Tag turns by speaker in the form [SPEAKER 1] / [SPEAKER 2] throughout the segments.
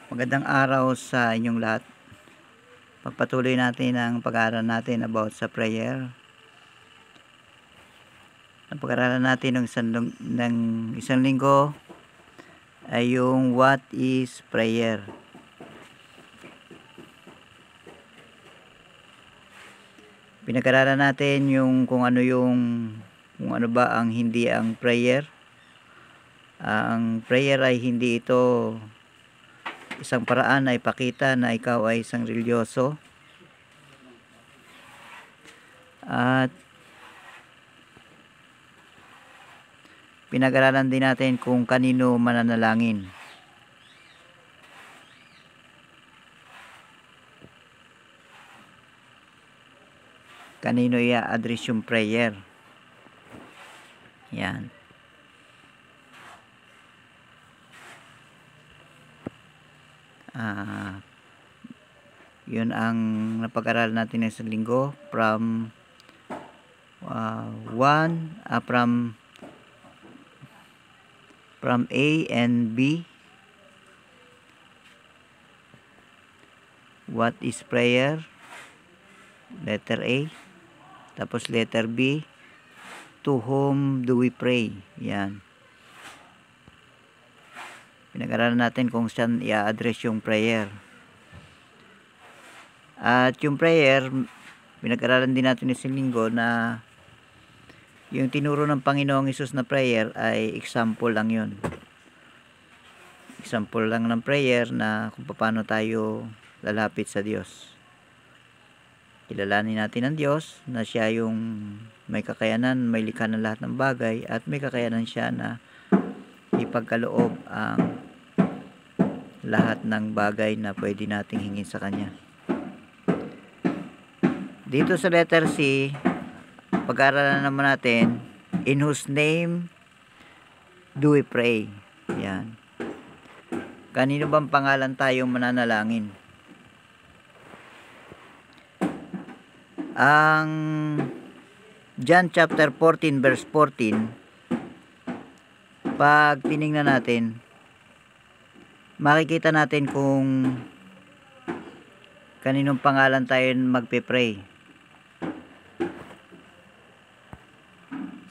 [SPEAKER 1] Magandang araw sa inyong lahat. Pagpatuloy natin ang pag-aaral natin about sa prayer. Ang pag-aaralan natin ng isang linggo ay yung what is prayer. Pinag-aralan natin yung kung ano ba ang hindi ang prayer. Ang prayer ay hindi ito isang paraan na ipakita na ikaw ay isang religyoso. At pinag-aralan din natin kung kanino mananalangin. Kanino i-address yung prayer. Yan. Yun ang napag-aralan natin sa linggo from A and B. What is prayer? Letter A. Tapos letter B, to whom do we pray? Yan. Pinag-aralan natin kung saan i-address yung prayer. At yung prayer, pinag-aralan din natin sa linggo na yung tinuro ng Panginoong Hesus na prayer ay example lang yun. Example lang ng prayer na kung paano tayo lalapit sa Diyos. Kilalanin natin ang Diyos na siya yung may kakayanan, may likha ng lahat ng bagay at may kakayanan siya na ipagkaloob ang lahat ng bagay na pwede nating hingin sa Kanya. Dito sa letter C, pag-aaralan naman natin, in whose name do we pray? Yan. Kanino bang pangalan tayo mananalangin? Ang John chapter 14 verse 14, pag tiningnan natin, makikita natin kung kaninong pangalan tayo magpe-pray.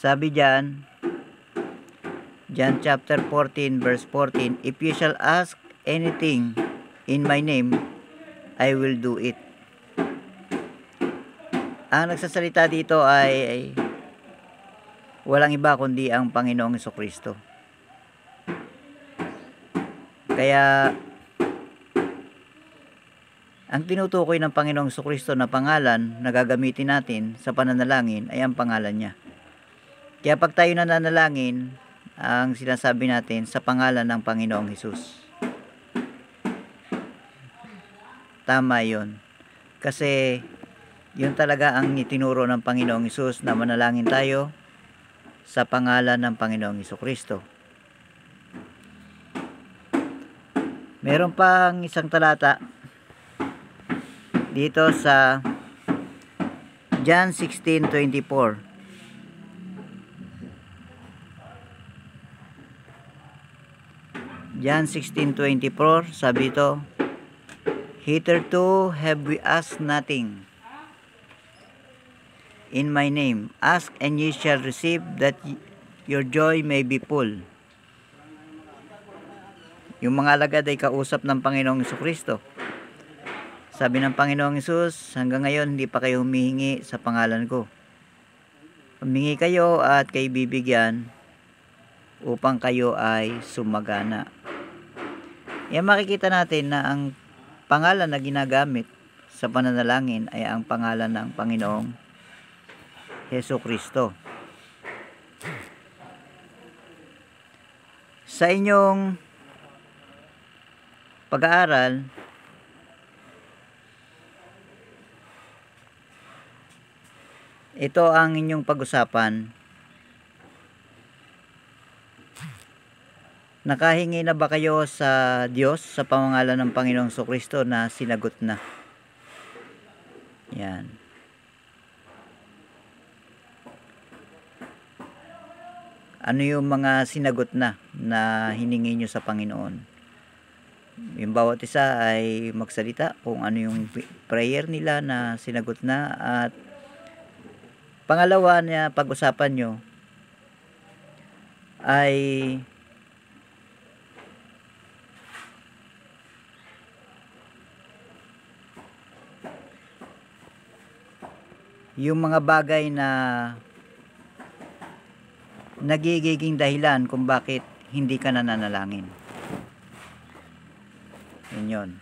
[SPEAKER 1] Sabi diyan, John chapter 14 verse 14, if you shall ask anything in my name, I will do it. Ang nagsasalita dito ay walang iba kundi ang Panginoong Hesukristo. Kaya ang tinutukoy ng Panginoong Hesukristo na pangalan na gagamitin natin sa pananalangin ay ang pangalan niya. Kaya pag tayo nananalangin, ang sinasabi natin sa pangalan ng Panginoong Hesus. Tama yun. Kasi yun talaga ang itinuro ng Panginoong Hesus na manalangin tayo sa pangalan ng Panginoong Hesukristo. Meron pang isang talata dito sa John 16:24. John 16:24, sabi ito, hitherto have we asked nothing in my name. Ask and ye shall receive, that your joy may be full. Yung mga alagad ay kausap ng Panginoong Hesukristo. Sabi ng Panginoong Hesus, hanggang ngayon hindi pa kayo humihingi sa pangalan ko. Humingi kayo at kayo bibigyan upang kayo ay sumagana. Yan, makikita natin na ang pangalan na ginagamit sa pananalangin ay ang pangalan ng Panginoong Hesukristo. Sa inyong pag-aaral, ito ang inyong pag-usapan. Nakahingi na ba kayo sa Diyos sa pangalan ng Panginoong Hesukristo na sinagot na? Yan. Ano yung mga sinagot na hiningi nyo sa Panginoon? Yung bawat isa ay magsalita kung ano yung prayer nila na sinagot na, at pangalawa na pag-usapan nyo ay yung mga bagay na nagiging dahilan kung bakit hindi ka nananalangin. Yun.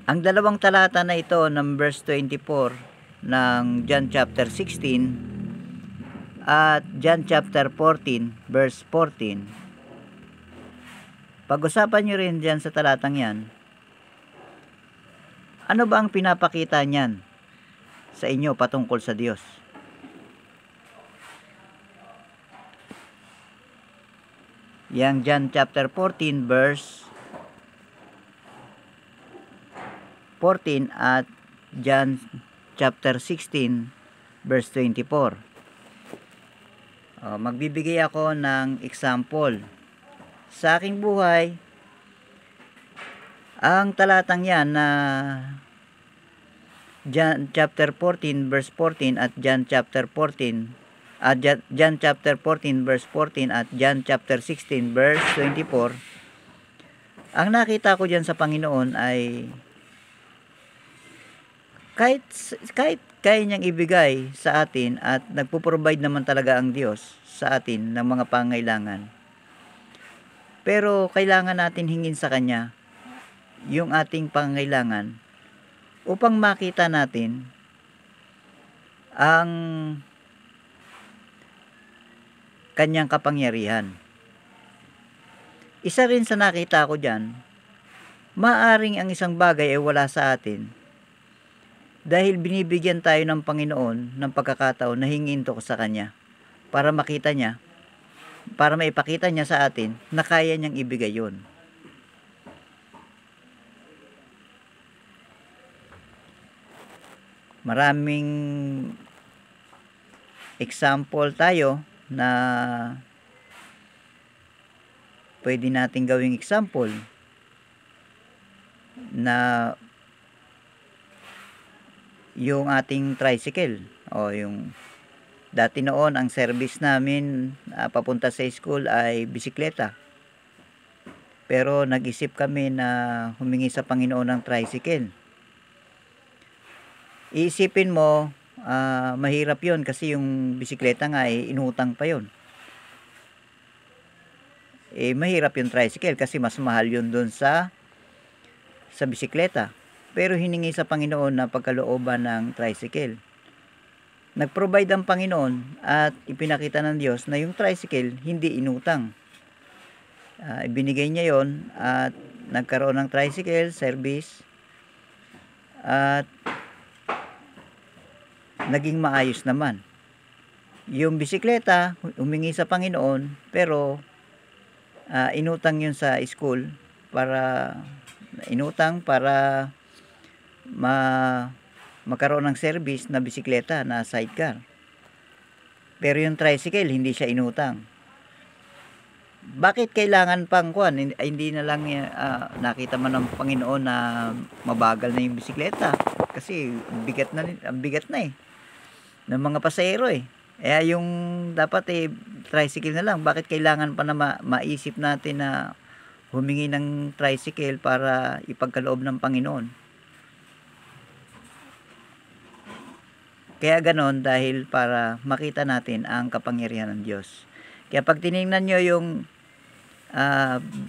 [SPEAKER 1] Ang dalawang talata na ito ng verse 24 ng John chapter 16 at John chapter 14 verse 14, pag-usapan nyo rin dyan sa talatang yan. Ano ba ang pinapakita niyan sa inyo patungkol sa Diyos? Yang John chapter 14 verse 14 at John chapter 16 verse 24. Magbibigay ako ng example. Sa aking buhay, ang talatang yan na John chapter 14 verse 14 at John chapter 14 at John chapter 14 verse 14 at John chapter 16 verse 24, ang nakita ko dyan sa Panginoon ay kahit kaya niyang ibigay sa atin at nagpo-provide naman talaga ang Diyos sa atin ng mga pangailangan. Pero kailangan natin hingin sa Kanya yung ating pangailangan upang makita natin ang Kanyang kapangyarihan. Isa rin sa nakita ko dyan, maaring ang isang bagay ay wala sa atin dahil binibigyan tayo ng Panginoon ng pagkakataon na hingin to sa Kanya para makita niya, para maipakita niya sa atin na kaya niyang ibigay yun. Maraming example tayo na pwede natin gawing example na yung ating tricycle, o yung dati noon ang service namin papunta sa school ay bisikleta, pero nag-isip kami na humingi sa Panginoon ng tricycle. Iisipin mo, mahirap yon kasi yung bisikleta nga ay inutang pa yon. Mahirap yung tricycle kasi mas mahal yun dun sa bisikleta. Pero hiningi sa Panginoon na pagkalooban ng tricycle. Nag-provide ang Panginoon at ipinakita ng Diyos na yung tricycle hindi inutang. Ibinigay niya yon at nagkaroon ng tricycle service at naging maayos naman. Yung bisikleta, humingi sa Panginoon, pero inutang yun sa school para magkaroon ng service na bisikleta na sidecar. Pero yung tricycle, hindi siya inutang. Bakit kailangan pang kuan? Hindi na lang nakita man ng Panginoon na mabagal na yung bisikleta. Kasi bigat na ng mga pasahero eh. Yung dapat tricycle na lang. Bakit kailangan pa na maisip natin na humingi ng tricycle para ipagkaloob ng Panginoon? Kaya ganon, dahil para makita natin ang kapangyarihan ng Diyos. Kaya pag tinignan nyo yung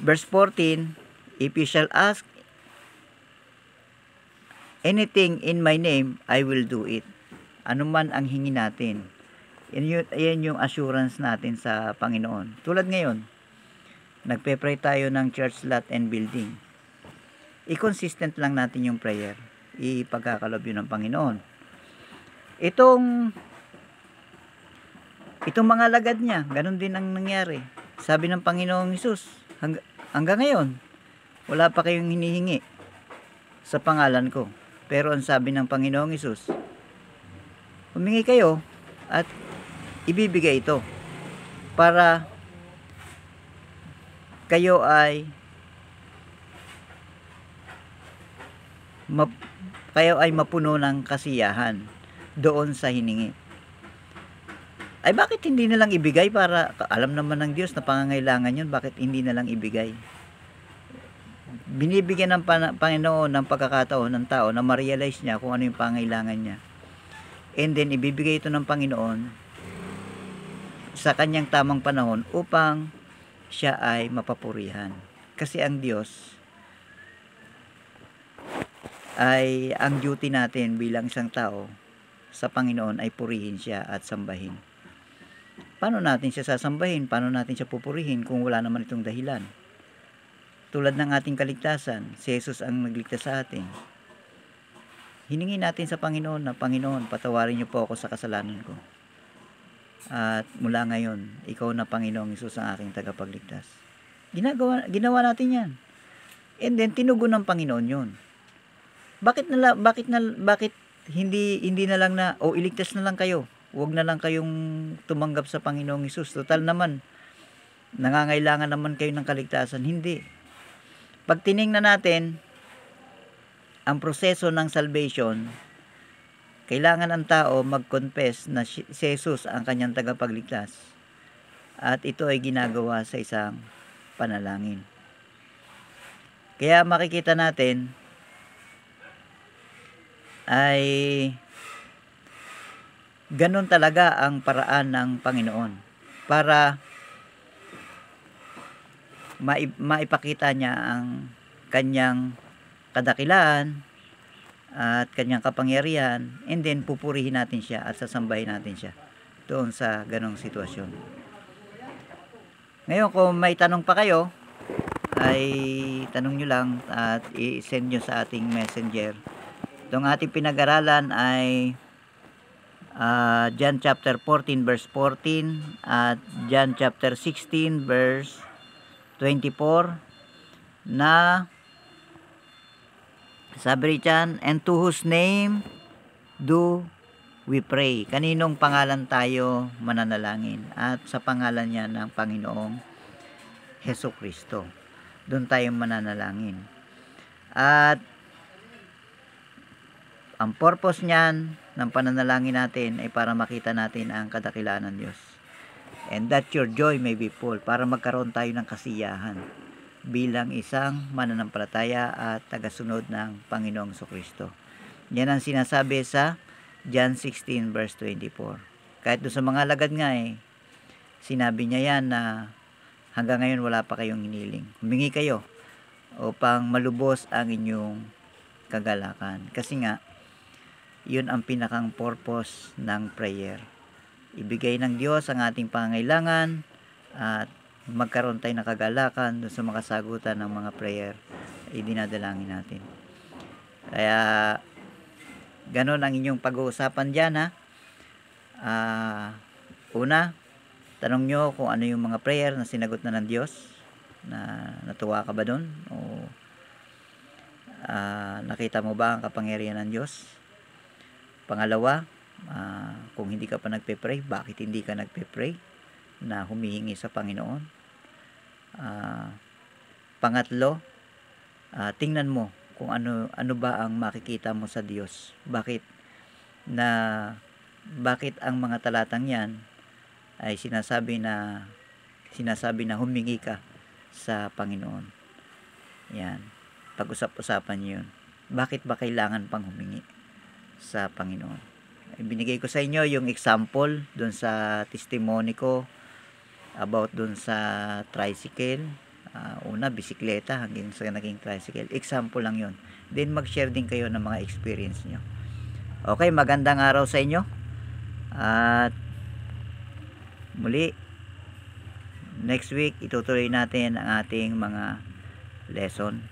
[SPEAKER 1] verse 14, if you shall ask anything in my name, I will do it. Ano man ang hingi natin. Yan yung assurance natin sa Panginoon. Tulad ngayon, nagpe-pray tayo ng church lot and building. I-consistent lang natin yung prayer. Ipagkakalob yun ng Panginoon. Itong mga lagad niya, ganun din ang nangyari. Sabi ng Panginoong Hesus, hanggang ngayon, wala pa kayong hinihingi sa pangalan ko. Pero ang sabi ng Panginoong Hesus, humingi kayo at ibibigay ito para kayo ay mapuno ng kasiyahan doon sa hiningi. Ay bakit hindi na lang ibigay, para alam naman ng Diyos na pangangailangan yun, bakit hindi na lang ibigay? Binibigyan ng Panginoon ng pagkakataon ng tao na ma-realize niya kung ano yung pangangailangan niya. And then ibibigay ito ng Panginoon sa kanyang tamang panahon upang siya ay mapapurihan. Kasi ang Diyos ay, ang duty natin bilang isang tao sa Panginoon ay purihin siya at sambahin. Paano natin siya sasambahin? Paano natin siya pupurihin kung wala naman itong dahilan? Tulad ng ating kaligtasan, si Jesus ang nagligtas sa atin. Hiningi natin sa Panginoon na, Panginoon, patawarin niyo po ako sa kasalanan ko. At mula ngayon, ikaw na Panginoong Hesus ang aking tagapagligtas. Ginawa natin yan. And then, tinugon ng Panginoon yun. Bakit hindi na lang na, iligtas na lang kayo. Huwag na lang kayong tumanggap sa Panginoong Hesus. Total naman, nangangailangan naman kayo ng kaligtasan. Hindi. Pag tiningnan natin ang proseso ng salvation, kailangan ang tao mag-confess na si Jesus ang kanyang tagapagligtas. At ito ay ginagawa sa isang panalangin. Kaya makikita natin ay ganun talaga ang paraan ng Panginoon para maipakita niya ang kanyang kadakilaan at kanyang kapangyarihan, and then pupurihin natin siya at sasambahin natin siya doon sa ganong sitwasyon. Ngayon, kung may tanong pa kayo, ay tanong nyo lang at i-send nyo sa ating messenger. Itong ating pinag-aralan ay John chapter 14 verse 14 at John chapter 16 verse 24, na sabi riyan, and to whose name do we pray? Kaninong pangalan tayo mananalangin? At sa pangalan niya ng Panginoong Hesukristo, doon tayo mananalangin. At ang purpose niyan ng pananalangin natin ay para makita natin ang kadakilaan ng Diyos. And that your joy may be full, para magkaroon tayo ng kasiyahan bilang isang mananampalataya at tagasunod ng Panginoong Hesukristo. Yan ang sinasabi sa John 16 verse 24. Kahit doon sa mga lagad nga sinabi niya yan na hanggang ngayon wala pa kayong hiniling. Humingi kayo upang malubos ang inyong kagalakan. Kasi nga, yun ang pinakang purpose ng prayer. Ibigay ng Diyos ang ating pangangailangan at magkaroon tayo ng kagalakan doon sa mga sagutan ng mga prayer ay dinadalangin natin. Kaya ganon ang inyong pag-uusapan dyan, ha. Una, tanong nyo kung ano yung mga prayer na sinagot na ng Diyos, na natuwa ka ba doon, o nakita mo ba ang kapangyarihan ng Diyos? Pangalawa, kung hindi ka pa nagpe-pray, bakit hindi ka nagpe-pray na humihingi sa Panginoon? Pangatlo, tingnan mo kung ano ba ang makikita mo sa Diyos. Bakit ang mga talatang yan ay sinasabi na humingi ka sa Panginoon. Yan, pag-usap-usapan niyo yun. Bakit ba kailangan pang humingi sa Panginoon? Binigay ko sa inyo yung example dun sa testimony ko about dun sa tricycle. Una, bisikleta hanggang sa naging tricycle. Example lang yun. Then mag-share din kayo ng mga experience nyo. Okay, magandang araw sa inyo. At muli, next week itutuloy natin ang ating mga lesson.